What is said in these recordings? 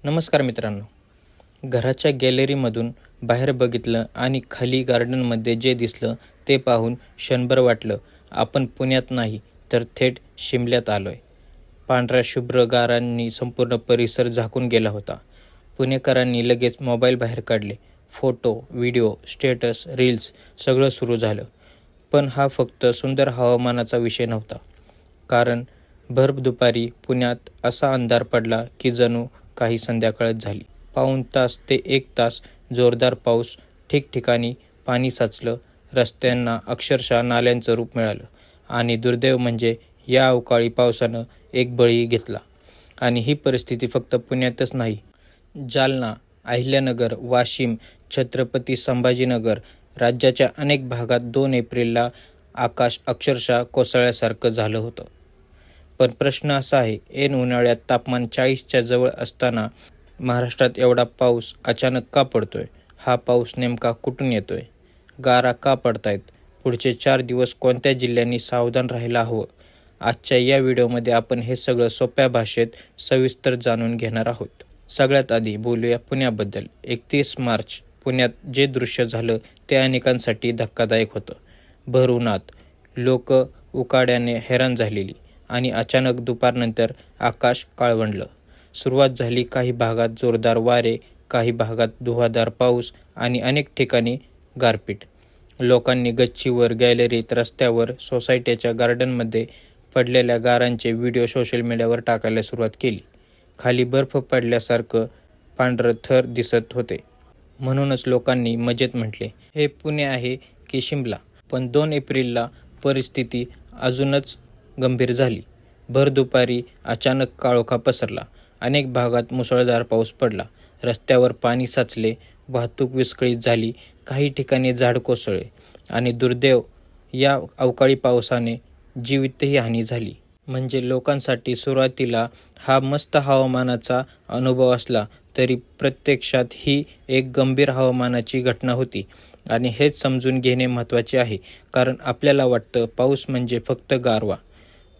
नमस्कार मित्रांनो. घराच्या गॅलरीमधून बाहेर बघितलं आणि खाली गार्डनमध्ये जे दिसलं ते पाहून क्षणभर वाटलं आपण पुण्यात नाही तर थेट शिमल्यात आलोय. पांढऱ्या शुभ्र गारांनी संपूर्ण परिसर झाकून गेला होता. पुणेकरांनी लगेच मोबाईल बाहेर काढले. फोटो, व्हिडिओ, स्टेटस, रील्स सगळं सुरू झालं. पण हा फक्त सुंदर हवामानाचा विषय नव्हता. कारण भर दुपारी पुण्यात असा अंधार पडला की जणू काही संध्याकाळच झाली. पाऊण तास ते 1 तास जोरदार पाऊस, ठिकठिकाणी पाणी साचलं, रस्त्यांना अक्षरशः नाल्यांचं रूप मिळालं. आणि दुर्दैव म्हणजे या अवकाळी पावसानं एक बळी घेतला. आणि ही परिस्थिती फक्त पुण्यातच नाही. जालना, अहिल्यानगर, वाशिम, छत्रपती संभाजीनगर, राज्याच्या अनेक भागात 2 एप्रिलला आकाश अक्षरशः कोसळल्यासारखं झालं होतं. पण प्रश्न असा आहे, ऐन उन्हाळ्यात तापमान 40च्या जवळ असताना महाराष्ट्रात एवढा पाऊस अचानक का पडतोय? हा पाऊस नेमका कुठून येतोय? गारा का पडतायत? पुढचे 4 दिवस कोणत्या जिल्ह्यांनी सावधान राहायला हवं? आजच्या या व्हिडिओमध्ये आपण हे सगळं सोप्या भाषेत सविस्तर जाणून घेणार आहोत. सगळ्यात आधी बोलूया पुण्याबद्दल. 31 मार्च पुण्यात जे दृश्य झालं ते अनेकांसाठी धक्कादायक होतं. भर उन्हात लोक उकाड्याने हैराण झालेली आणि अचानक दुपारनंतर आकाश काळवंडलं. सुरुवात झाली काही भागात जोरदार वारे, काही भागात धुव्वाधार पाऊस आणि अनेक ठिकाणी गारपीट. लोकांनी गच्चीवर, गॅलरीत, रस्त्यावर, सोसायटीच्या गार्डनमध्ये पडलेल्या गारांचे व्हिडिओ सोशल मीडियावर टाकायला सुरुवात केली. खाली बर्फ पडल्यासारखं पांढरं थर दिसत होते. म्हणूनच लोकांनी मजेत म्हटले, हे पुणे आहे की शिमला? पण 2 एप्रिलला परिस्थिती अजूनच गंभीर झाली. भर दुपारी अचानक काळोखा पसरला. अनेक भागात मुसळधार पाऊस पडला. रस्त्यावर पाणी साचले, वाहतूक विस्कळीत झाली, काही ठिकाणी झाड कोसळले आणि दुर्दैव या अवकाळी पावसाने जीवितही हानी झाली. म्हणजे लोकांसाठी सुरुवातीला हा मस्त हवामानाचा अनुभव असला तरी प्रत्यक्षात ही एक गंभीर हवामानाची घटना होती. आणि हेच समजून घेणे महत्त्वाचे आहे. कारण आपल्याला वाटतं पाऊस म्हणजे फक्त गारवा.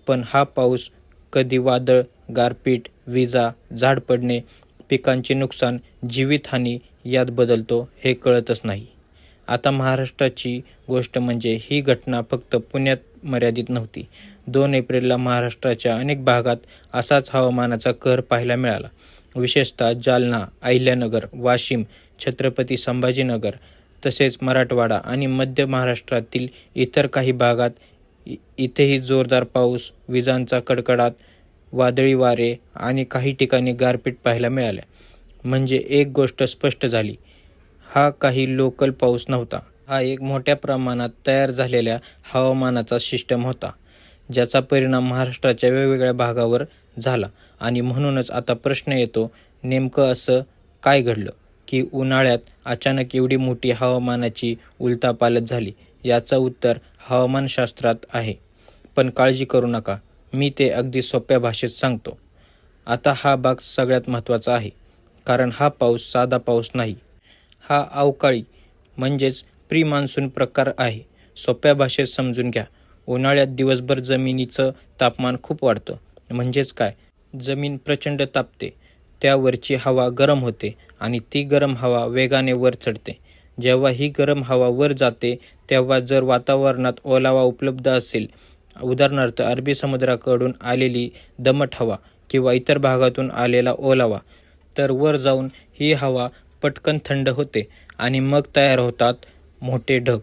पण हा पाऊस कधी वादळ, गारपीट, विजा, झाड पडणे, पिकांचे नुकसान, जीवितहानी यात बदलतो हे कळतच नाही. आता महाराष्ट्राची गोष्ट म्हणजे ही घटना फक्त पुण्यात मर्यादित नव्हती. 2 एप्रिलला महाराष्ट्राच्या अनेक भागात असाच हवामानाचा कहर पाहायला मिळाला. विशेषतः जालना, अहिल्यानगर, वाशिम, छत्रपती संभाजीनगर तसेच मराठवाडा आणि मध्य महाराष्ट्रातील इतर काही भागात इथेही जोरदार पाऊस, विजांचा कडकडाट, वादळी वारे आणि काही ठिकाणी गारपीट पाहायला मिळाल्या. म्हणजे एक गोष्ट स्पष्ट झाली, हा काही लोकल पाऊस नव्हता. हा एक मोठ्या प्रमाणात तयार झालेल्या हवामानाचा सिस्टम होता, ज्याचा परिणाम महाराष्ट्राच्या वेगवेगळ्या भागावर झाला. आणि म्हणूनच आता प्रश्न येतो, नेमकं असं काय घडलं की उन्हाळ्यात अचानक एवढी मोठी हवामानाची उलथापालथ झाली? याचं उत्तर हवामानशास्त्रात आहे. पण काळजी करू नका, मी ते अगदी सोप्या भाषेत सांगतो. आता हा भाग सगळ्यात महत्त्वाचा आहे. कारण हा पाऊस साधा पाऊस नाही. हा अवकाळी म्हणजेच प्री मान्सून प्रकार आहे. सोप्या भाषेत समजून घ्या. उन्हाळ्यात दिवसभर जमिनीचं तापमान खूप वाढतं. म्हणजेच काय? जमीन प्रचंड तापते, त्यावरची हवा गरम होते आणि ती गरम हवा वेगाने वर चढते. जेव्हा ही गरम हवा वर जाते तेव्हा जर वातावरणात ओलावा उपलब्ध असेल, उदाहरणार्थ अरबी समुद्राकडून आलेली दमट हवा किंवा इतर भागातून आलेला ओलावा, तर वर जाऊन ही हवा पटकन थंड होते आणि मग तयार होतात मोठे ढग.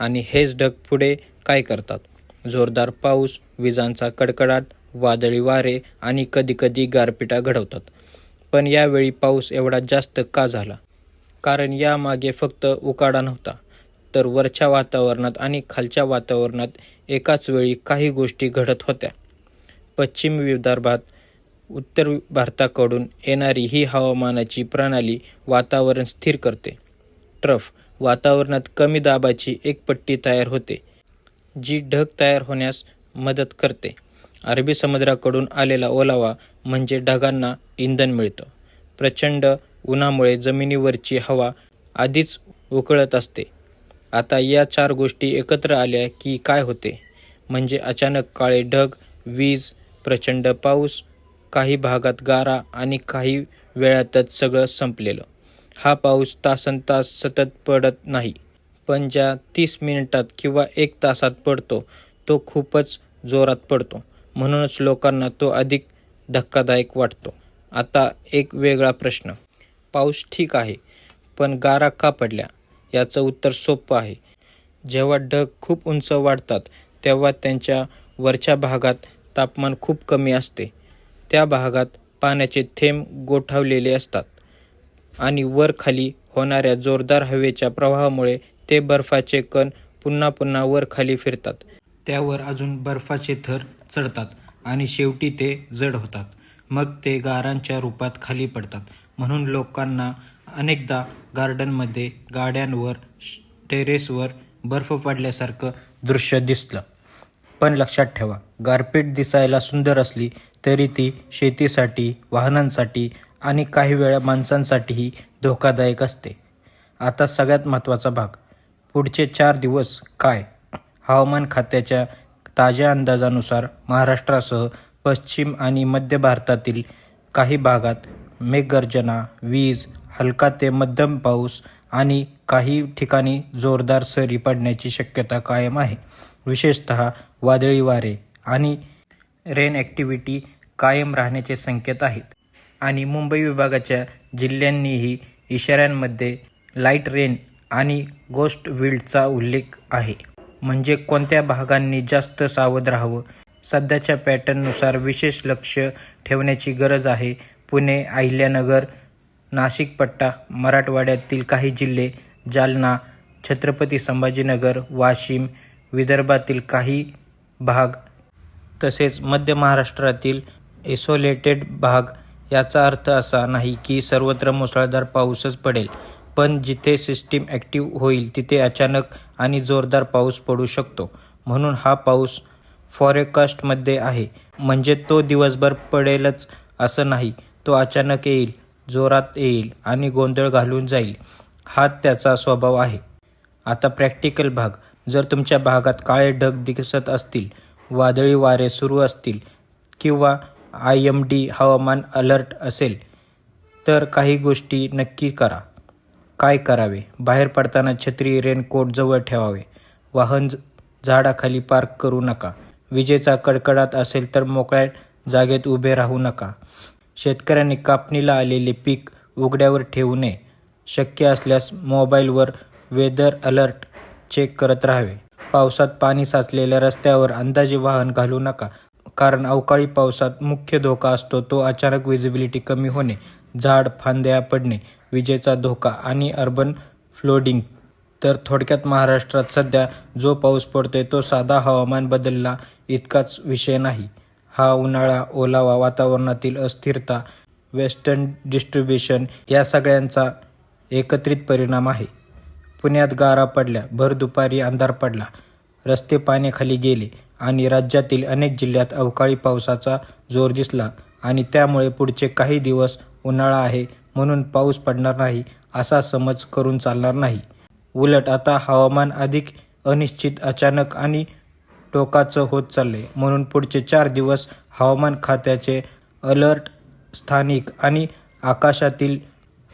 आणि हेच ढग पुढे काय करतात? जोरदार पाऊस, विजांचा कडकडाट, वादळी वारे आणि कधीकधी गारपिटा घडवतात. पण यावेळी पाऊस एवढा जास्त का झाला? कारण यामागे फक्त उकाडा नव्हता, तर वरच्या वातावरणात आणि खालच्या वातावरणात एकाच वेळी काही गोष्टी घडत होत्या. पश्चिम विदर्भात उत्तर भारताकडून येणारी ही हवामानाची प्रणाली वातावरण स्थिर करते. ट्रफ, वातावरणात कमी दाबाची एक पट्टी तयार होते, जी ढग तयार होण्यास मदत करते. अरबी समुद्राकडून आलेला ओलावा म्हणजे ढगांना इंधन मिळतं. प्रचंड उन्हामुळे जमिनीवरची हवा आधीच उकळत असते. आता या 4 गोष्टी एकत्र आल्या की काय होते? म्हणजे अचानक काळे ढग, वीज, प्रचंड पाऊस, काही भागात गारा आणि काही वेळातच सगळं संपलेलं. हा पाऊस तासनतास सतत पडत नाही, पण ज्या 30 मिनिटात किंवा 1 तासात पडतो तो खूपच जोरात पडतो. म्हणूनच लोकांना तो अधिक धक्कादायक वाटतो. आता एक वेगळा प्रश्न. पाऊस ठीक आहे, पण गारा का पडल्या? याचं उत्तर सोपं आहे. जेव्हा ढग खूप उंच वाढतात तेव्हा त्यांच्या वरच्या भागात तापमान खूप कमी असते. त्या भागात पाण्याचे थेंब गोठवलेले असतात आणि वर खाली होणाऱ्या जोरदार हवेच्या प्रवाहामुळे ते बर्फाचे कण पुन्हा पुन्हा वर खाली फिरतात. त्यावर अजून बर्फाचे थर चढतात आणि शेवटी ते जड होतात. मग ते गारांच्या रूपात खाली पडतात. म्हणून लोकांना अनेकदा गार्डनमध्ये, गाड्यांवर, टेरेसवर बर्फ पडल्यासारखं दृश्य दिसलं. पण लक्षात ठेवा, गारपीट दिसायला सुंदर असली तरी ती शेतीसाठी, वाहनांसाठी आणि काही वेळा माणसांसाठीही धोकादायक असते. आता सगळ्यात महत्त्वाचा भाग. पुढचे 4 दिवस काय? हवामान खात्याच्या ताज्या अंदाजानुसार महाराष्ट्रासह पश्चिम आणि मध्य भारतातील काही भागात मेघगर्जना, वीज, हलका ते मध्यम पाऊस आणि काही ठिकाणी जोरदार सरी पडण्याची शक्यता कायम आहे. विशेषतः वादळी वारे आणि रेन ॲक्टिव्हिटी कायम राहण्याचे संकेत आहेत. आणि मुंबई विभागाच्या जिल्ह्यांनीही इशाऱ्यांमध्ये लाईट रेन आणि गोस्ट विल्डचा उल्लेख आहे. म्हणजे कोणत्या भागांनी जास्त सावध राहावं? सध्याच्या पॅटर्ननुसार विशेष लक्ष ठेवण्याची गरज आहे. पुणे, अहिल्यानगर, नाशिक पट्टा, मराठवाड्यातील काही जिल्हे, जालना, छत्रपती संभाजीनगर, वाशिम, विदर्भातील काही भाग तसेच मध्य महाराष्ट्रातील आयसोलेटेड भाग. याचा अर्थ असा नाही की सर्वत्र मुसळधार पाऊसच पडेल, पण जिथे सिस्टीम ॲक्टिव्ह होईल तिथे अचानक आणि जोरदार पाऊस पडू शकतो. म्हणून हा पाऊस फॉरेकास्टमध्ये आहे. म्हणजे तो दिवसभर पडेलच असं नाही. तो अचानक येईल, जोरात येईल आणि गोंधळ घालून जाईल. हा त्याचा स्वभाव आहे. आता प्रॅक्टिकल भाग. जर तुमच्या भागात काळे ढग दिसत असतील, वादळी वारे सुरू असतील किंवा IMD हवामान अलर्ट असेल तर काही गोष्टी नक्की करा. काय करावे? बाहेर पडताना छत्री, रेनकोट जवळ ठेवावे. वाहन झाडाखाली पार्क करू नका. विजेचा कडकडाट असेल तर मोकळ्या जागेत उभे राहू नका. शेतकऱ्यांनी कापणीला आलेले पीक उघड्यावर ठेवू नये. शक्य असल्यास मोबाईलवर वेदर अलर्ट चेक करत राहावे. पावसात पाणी साचलेल्या रस्त्यावर अंदाजे वाहन घालू नका, कारण अवकाळी पावसात मुख्य धोका असतो तो अचानक विजिबिलिटी कमी होणे, झाड फांद्या पडणे, विजेचा धोका आणि अर्बन फ्लोडिंग. तर थोडक्यात महाराष्ट्रात सध्या जो पाऊस पडतोय तो साधा हवामान बदलला इतकाच विषय नाही. हा उन्हाळा, ओलावा, वातावरणातील अस्थिरता, वेस्टर्न डिस्ट्रीब्युशन या सगळ्यांचा एकत्रित परिणाम आहे. पुण्यात गारा पडल्या, भर दुपारी अंधार पडला, रस्ते पाण्याखाली गेले आणि राज्यातील अनेक जिल्ह्यात अवकाळी पावसाचा जोर दिसला आणि त्यामुळे पुढचे काही दिवस उन्हाळा आहे म्हणून पाऊस पडणार नाही असा समज करून चालणार नाही. उलट आता हवामान अधिक अनिश्चित, अचानक आणि टोकाचं होत चाललंय. म्हणून पुढचे 4 दिवस हवामान खात्याचे अलर्ट, स्थानिक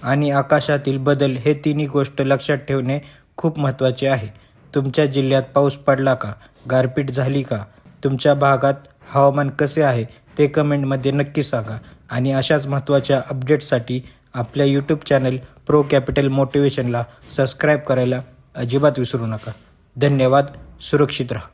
आणि आकाशातील बदल हे तिन्ही गोष्ट लक्षात ठेवणे खूप महत्त्वाचे आहे. तुमच्या जिल्ह्यात पाऊस पडला का? गारपीट झाली का? तुमच्या भागात हवामान कसे आहे ते कमेंटमध्ये नक्की सांगा. आणि अशाच महत्त्वाच्या अपडेट्ससाठी आपल्या यूट्यूब चॅनल प्रो कॅपिटल मोटिवेशनला सबस्क्राईब करायला अजिबात विसरू नका. धन्यवाद. सुरक्षित राहा.